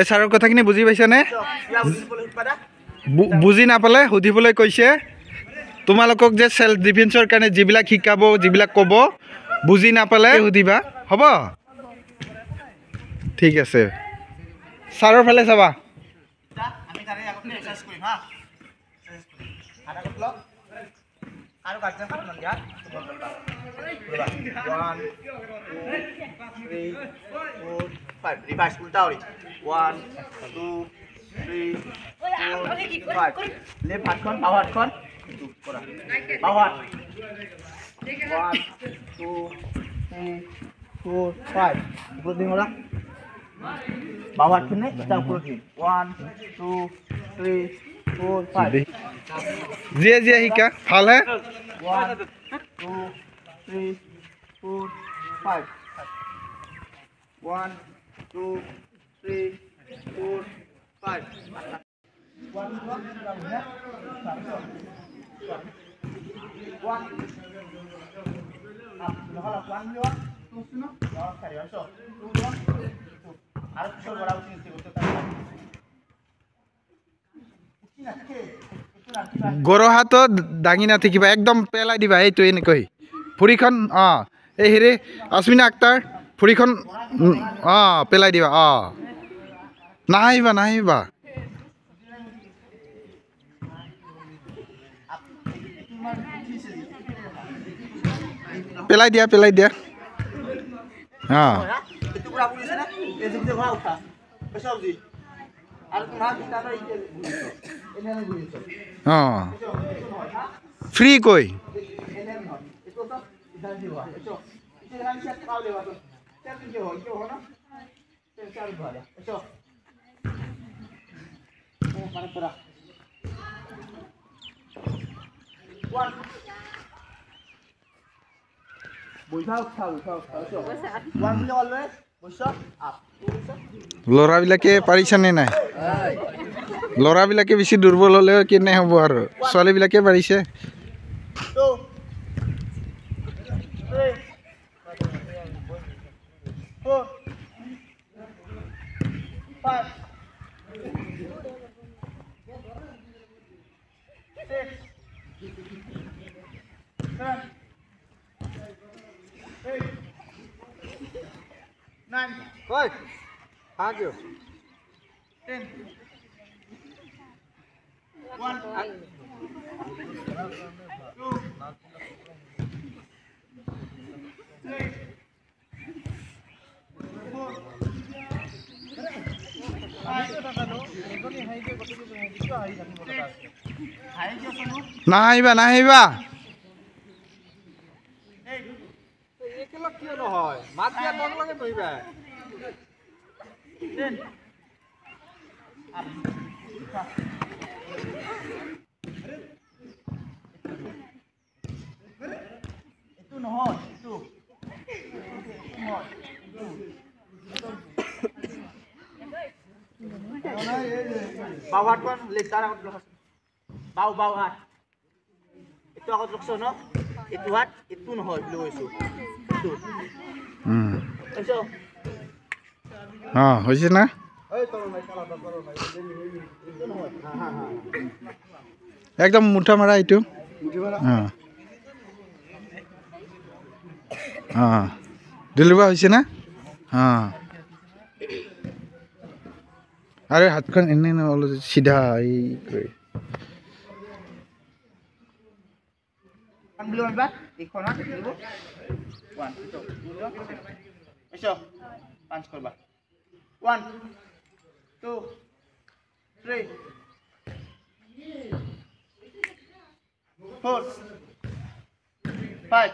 এই ছাৰৰ কথাখিনি বুজি পাইছানে বুজি নাপালে সুধিবলৈ কৈছে তোমালোকক যে সেলফ ডিফেন্সৰ কাৰণে যিবিলাক শিকাব যিবিলাক ক'ব বুজি নাপালে সুধিবা হ'ব ঠিক আছে ছাৰৰ ফালে চাবা আমি তাৰে আগতে এক্সাৰসাইজ কৰিম হা আধা কত লওক আৰু গাৰ্জেন কাট মান দিয়া 1 2 3 4 5 রিভার্স উল্টা ওরি 1 2 3 4 5 লেফট হাতখন বাও হাতখন করা বাও হাত 1 2 3 4 5 উপর দিন ওরা বাও হাত কিনে এটা উপর দিন 1 2 3 4 5 জিয়ে জিয়ে শিকা ভাল হে 1 2 3 4 5 1 2 3 4 5 1 গৰ হাতত দাঙি নাথাকিবা একদম পেলাই দিবা এইটো এনেকৈ ভৰিখন এই হেৰি আছমিনা আক্তাৰ ভৰিখন পেলাই দিবা নাহিবা নাহিবা পেলাই দিয়া ফ্ৰী কৈ ল'ৰাবিলাকে পাৰিছেনে নাই ল'ৰাবিলাকে বেছি দুৰ্বল হ'লে কেনে হ'ব আৰু ছোৱালীবিলাকে পাৰিছে নাহিবা নাহিবা বাও হাতখন লেফটাৰ আগত লগাছ বাও হাত এইটো আগত লকছ ন এইটো হাত এইটো নহয় বুলি কৈছো হৈছে না একদম মুঠা মাৰা এইটো ডেলিভাৰ হৈছে না আরে হাতখন এনে না অলপ সিধা এই করে আনবিলো মারবা ইখনা দেব 1 2 এসো পাঁচ করবা 1 2 3 4 5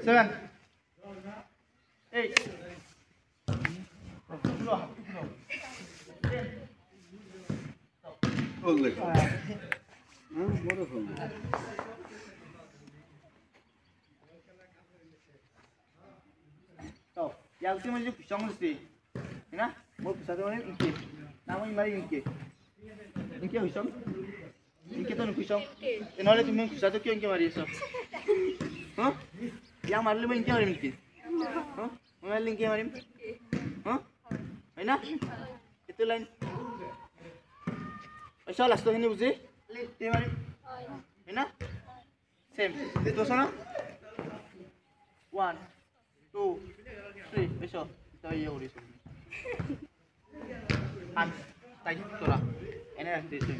6 7 8 yang sih masih pisang mesti, ya? Mau pisang tu mana ingke, nama ini mari ingke pisang, ingke tu pisang, kenapa tu mau pisang tu kau ingke mari esok, Yang mari lu ingke mari ingke. Mana link yang marim? Mana? Itu lain. Aisyah last tu ini buzi. Link yang marim. Mana? Same. Itu sana. 1, 2, 3. Aisyah. Kita iya udah. Tay তোরা এনে রাখতে তুই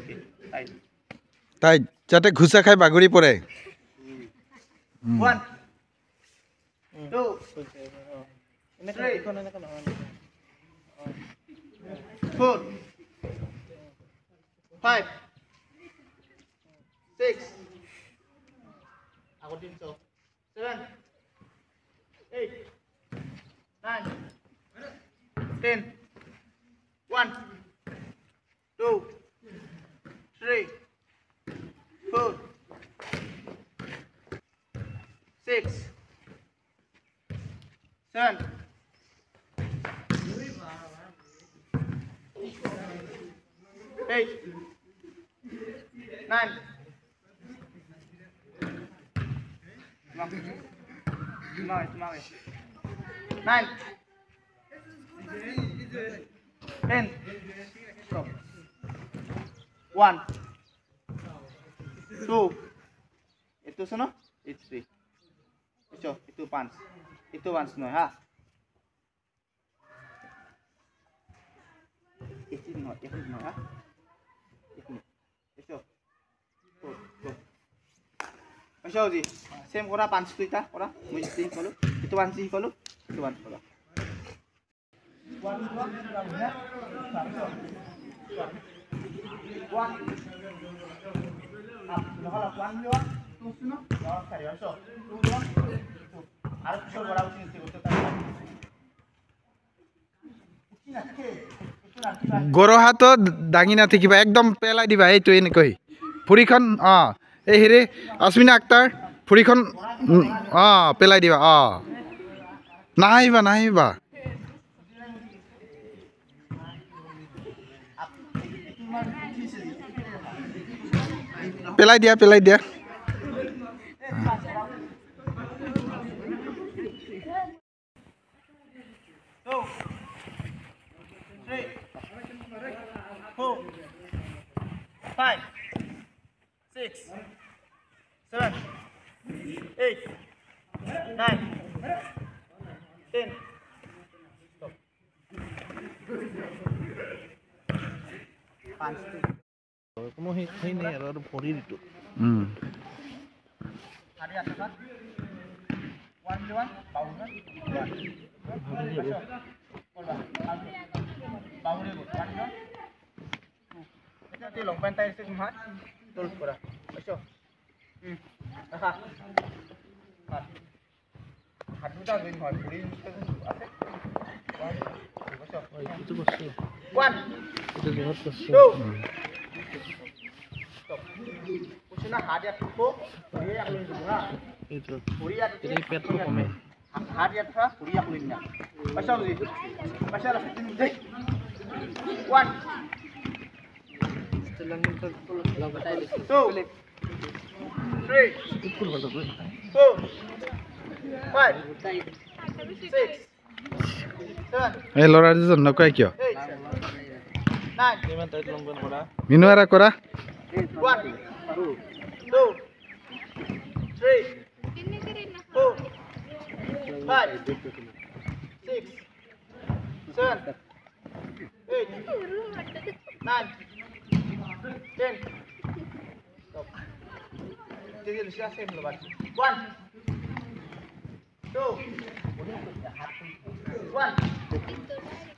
তাই তাই যাতে ঘুষা খাই বাগৰি পৰে 1 2 3 4 5 6 aku 7 8 9 10 1 2 3 4 6 7 8 9 9 10 stop 1 2 itu sono itu 3 itu pants itu pants no ha itu no ha itu Masya Allah, same kora pants tu ita kora, mesti kalau itu pants sih kalau itu pants kora. গৰু হাতত দাঙি নাথাকিবা একদম পেলাই দিবা এইটো এনেকৈ ভৰিখন এই হেৰি আছমিনা আক্তাৰ ভৰিখন পেলাই দিবা নাহিবা পেলাই দিয়া 5 6 7 8 9 10 stop 5 কোনো সেই নাই আৰু ভৰি দিটো hari atas kan 1 bau kan 1 bau deh 1 itu longpen tay sih mat tul pura ayo aha hatu ta gin hoi puri ase এইটো বস্তু 1 এইটো বহুত কষ্ট 2 Usina hadiah tuh, dia yang lebih juga. এইটো Kuliah এই পেটটো কমে hadiah tuh, kuliah kuliahnya. Pasal sih, pasal sini deh. 1, 2, 3, 4, 5, 6, 7, এই ল'ৰা দুজন নকয় কিয় 8, 9, কিমান টাইট লংপেণ্ট কৰা মিনুৱাৰা কৰা 1, 2, 3, 4, 5, 6, 7, 8, 9, 10. Stop. Jadi siapa sih belum baca? 1, 2, 1,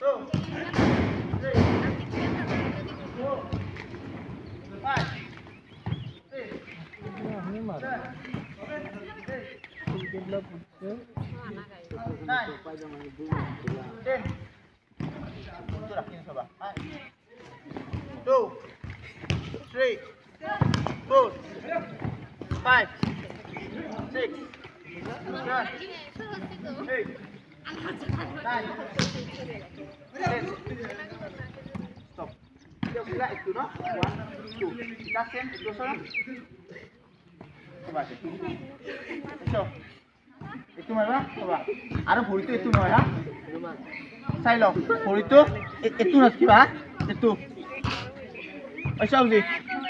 2, 3, 4, 5, Stop. Dia bila itu no? 1, 2. Kita send itu sana. Coba. Coba. এইটো মাৰিবা ক'বা আৰু ভৰিটো এইটো নহয় হা চাই লওক ভৰিটো এইটো নথিবা এইটো চাওক যি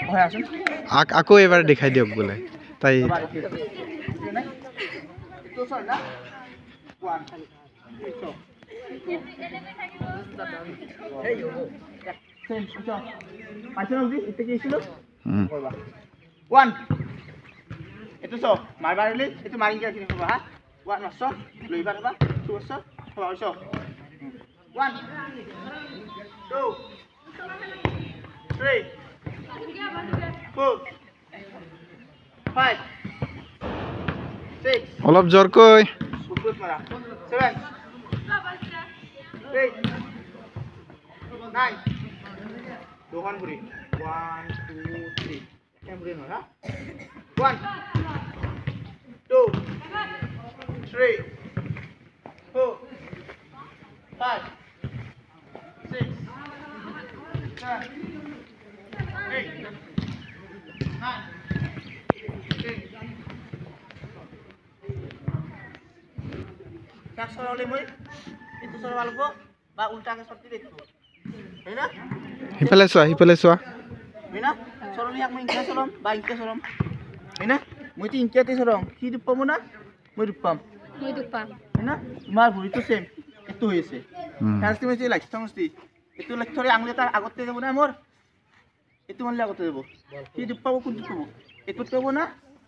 হয় আছোন আকৌ এবাৰ দেখাই দিয়ক বোলে তাই এইটো চাই না ওৱান ওৱান এইটো চ মাৰিবা দিলি এইটো মাৰি দিয়া কিনে ক'বা হা ওৱান মাছ লৈবা ৰ'বা টু মাছ ক'বা কৈছ one two three four five six অলপ জোৰকৈ Good mara. 7, 8, 9. Dohan buri. 1, 2, 3. Yang buri mana? 1, 2, 3, 4, 5, 6, 7, 8, 9, 10. Yang sorole moi itu soro algo ba ulta ke sorti dekto heina সিফালে চোৱা heina sorole yak moi ingke sorom ba ingke sorom heina moi ti ingke te sorom ki dupam na moi dupam heina mar buri to same etu hoyese first মই যে like সমস্তি etu like থরে আংলে তার আগতে যাব না মোর etu মানলে আগতে যাব কি দুপাবো কোন দুপাবো এতুত পাবো না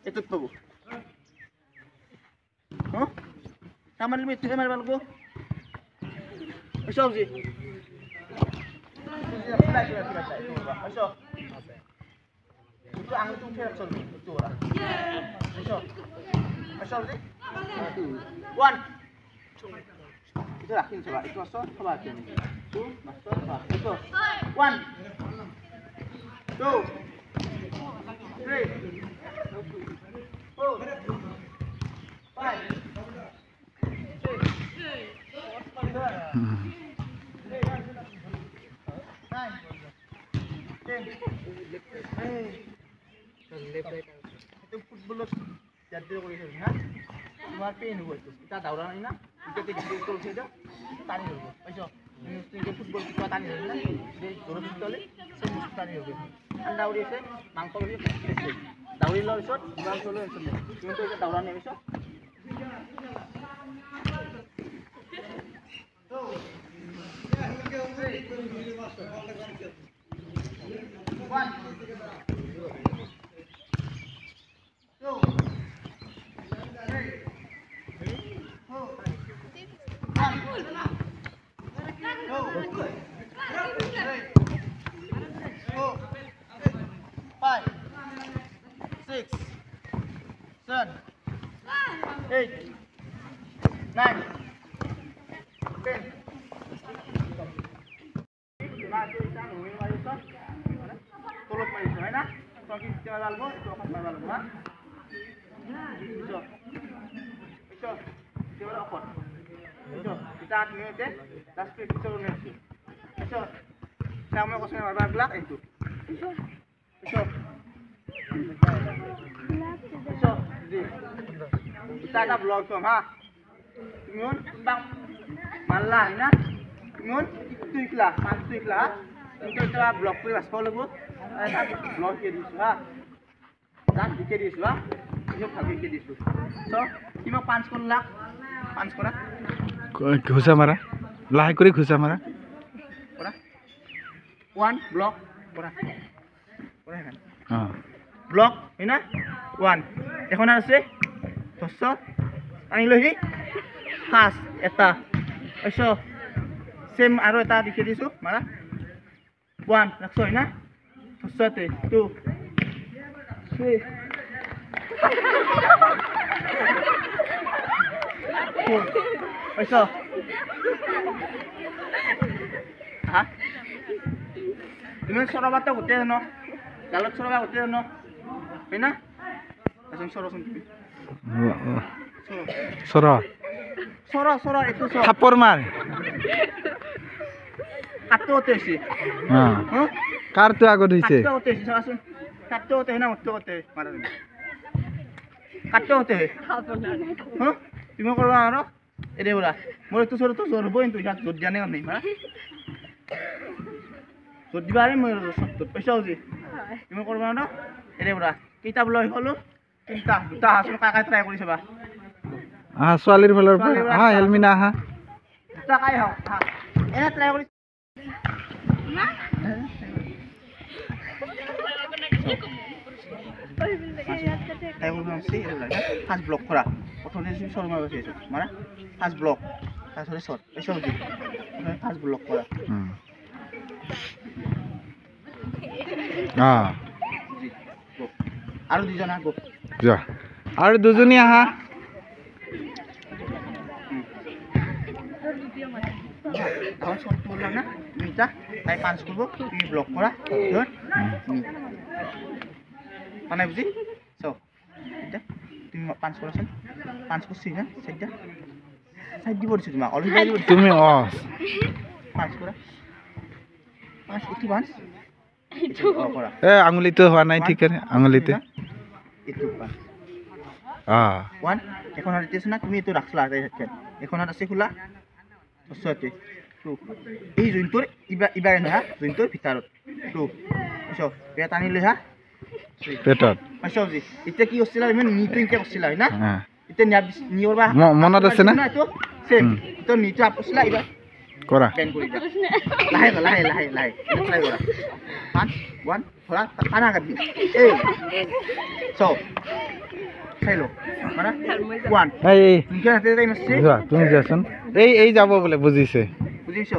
এতুত পাবো হ্যাঁ Kamar limit tu kamar balgo. Masuk je. Masuk. Itu angin tu fair sol itu orang. Masuk. Masuk je. 1. Itu rakin coba. Itu masuk coba tu. Tu masuk coba. Itu. 1. 2. 3. 4. 5. Itu football jadi kau itu na, luar pain huat tu. Kita tahu orang ini na, kita tidak betul saja, tani huat. Macam, ini football kita tani huat na, jadi dorong kita le, semua tani huat. Anda uri se, mangkok uri se, dauri lo isot, bukan solo isot. Cuma tu kita tahu orang ni isot. One, 2, 3, 4, 1, 2, 3, 4, 5, 6, 7, 8, 9, 10. Tolong mai itu, na? Kalau kita lalu, itu akan lalu, ha? Itu, itu, kita lakukan. Itu, kita akan ni das kita lakukan ni. Itu, saya mau kau sebenarnya bergelak itu. Itu, itu, itu, kita ada blog tu, ha? Kemudian, bang, malah, na? Kemudian, itu iklah, mantu iklah. Kita blog tu lah, sekolah tu. Blog ke di sana, dan di ke di sana, ini pagi ke di sana. So, kita 5 kolak, 5 kolak. ঘুষা মাৰা লাহে কৰি ঘুষা মাৰা Pora, 1 block, pora, pora kan. Block, ini 1. Ekon আছে, 200. Ani lohi, khas, eta. Eso, same aro eta di ke di sana, mara. 1, nakso ini. 2, 3, 4. Eso. Hah? Ini sorobata hotel no. Galak sorobata hotel no. Pena? Langsung soro sendiri. চৰা Soro itu soro. থাপৰ মাৰ Kato hotel sih. Huh? কাৰটো আগত হৈছে Kato hotel sih langsung. Kato hotel na hotel hotel. Marah. Kato hotel. Huh? তুমি করবা আরো এরে বলা মোর তো ছোট তো জোর বই তুই হাত জোর জানে নেই মারা জোর দিবারে মোর 70 পয়সা হচ্ছে তুমি করবা আরো এরে বলা কিতাব লই হলো তিনটা দুটা হাসল কাকা ট্রাই করিছে বা ছোৱালীৰ ফালৰ পৰা এলমিনা আহা দুটা কাই হও এনে ট্রাই করি তাই বললাম সে ফার্স্ট ব্লক করা প্রথমে শর্মা বসেছে মানে ফার্স্ট ব্লক তারপরে শর্ট এসব দি ফার্স্ট ব্লক করা আর দুজন আগো যোৱা আৰু দুজনী আহা তখন শর্ট বললাম না মিটা তাই পাঁচ করবো তুমি ব্লক করা ধর মানে বুঝি সো এটা তুমি পাঁচ করাছেন পাঁচ করছি না সেটা সাইড দিব দিছি তোমাক অলরেডি তুমি পাঁচ করা পাঁচ একটু পাঁচ করা আঙুলিটো হোৱা নাই ঠিকেৰে আঙুলিতে একটু পাঁচ ওৱান এখন হাতে আছে না তুমি তো রাখলা তাই থাকেন এখন হাত আছে খোলা সতে টু এই জুনটোর ইবা না জুনটোর ভিতৰত টু আচ্ছা পেট আনি লৈ হা পেটত আচ্ছা জি এটা কি হচ্ছিল ইমান নিটো ইনকে করছিল না এটা নিয়র বা মনত আছে না তো সেম তো নিটো আপছিলা ইবা কৰা প্ল্যান কৰি দা লাহে ট্ৰাই কৰা 5 1 থোড়া খানা কাটি এই সো খাইলো মানে 1 এই ইনকে হাতে তাই মাসছে যোৱা তুমি যাচোন এই যাব বোলে বুজিছে বুজিছো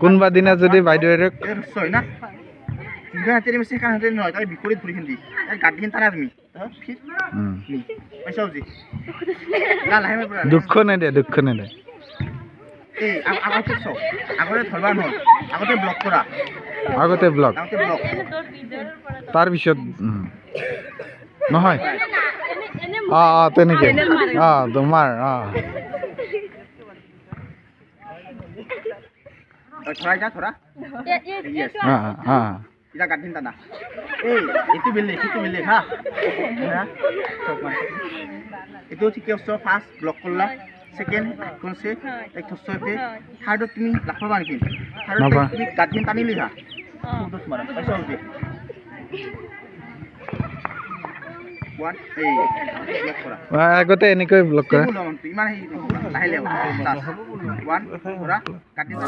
কোনবা দিনা যদি বাইদেউৰে সই না ইনকে হাতে মাসছে কান হাতে নয় তাই বিপরীত ঘুরি হিন্দি তাই গাড়ি টানা তুমি ফির নি পয়সা বুঝি না লাহে মে দুঃখ নেদে এই আগতে সো আগতে ধরবা নয় আগতে ব্লক করা আগতে ব্লক তাৰপিছত নহয় তেনেকে তোমাৰ थोड़ा जा थोड़ा यस इला गार्डन तना ए इतु बिल्ले हा इतु ठीक है फास्ट ब्लॉक करला सेकेंड कोन से एक थसते थर्ड তুমি লাখবা নেকি থার্ড তুমি গার্ডন টানি লিহা তো তোমার পয়সা হবে 1 এই ব্লক করা আগতে এনেকৈ ব্লক কৰা ইমান লাহে লাহে 1 ধৰা গাৰ্ডন